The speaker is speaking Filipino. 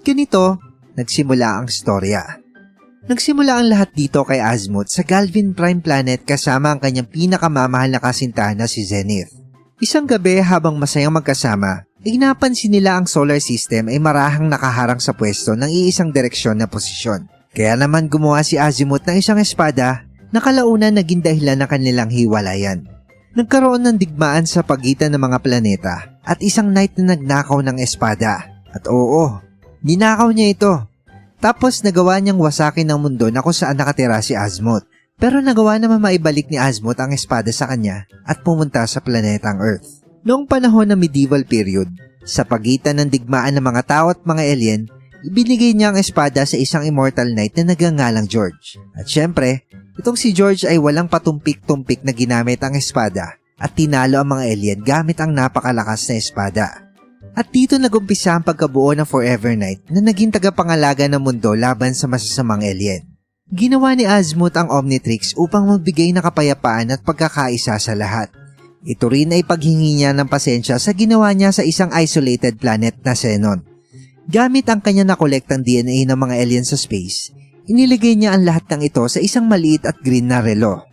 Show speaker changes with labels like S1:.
S1: ganito, nagsimula ang storya. Nagsimula ang lahat dito kay Azimuth sa Galvin Prime Planet kasama ang kanyang pinakamamahal na kasintahan na si Zenith. Isang gabi habang masayang magkasama, napansin nila ang solar system ay marahang nakaharang sa pwesto ng iisang direksyon na posisyon. Kaya naman gumawa si Azimuth ng isang espada na kalaunan naging dahilan ng kanilang hiwalayan. Nagkaroon ng digmaan sa pagitan ng mga planeta at isang knight na nagnakaw ng espada. At oo, ninakaw niya ito. Tapos nagawa niyang wasakin ng mundo na kung saan nakatira si Azimuth. Pero nagawa naman maibalik ni Azimuth ang espada sa kanya at pumunta sa planetang Earth. Noong panahon ng medieval period, sa pagitan ng digmaan ng mga tao at mga alien, ibinigay niya ang espada sa isang immortal knight na nagngangalang George. At syempre, itong si George ay walang patumpik-tumpik na ginamit ang espada at tinalo ang mga alien gamit ang napakalakas na espada. At dito nagumpisa ang pagkabuo ng Forever Knight na naging tagapangalaga ng mundo laban sa masasamang alien. Ginawa ni Azimuth ang Omnitrix upang magbigay ng kapayapaan at pagkakaisa sa lahat. Ito rin ay paghingi niya ng pasensya sa ginawa niya sa isang isolated planet na Xenon. Gamit ang kanya nakolektang DNA ng mga alien sa space, iniligay niya ang lahat ng ito sa isang maliit at green na relo.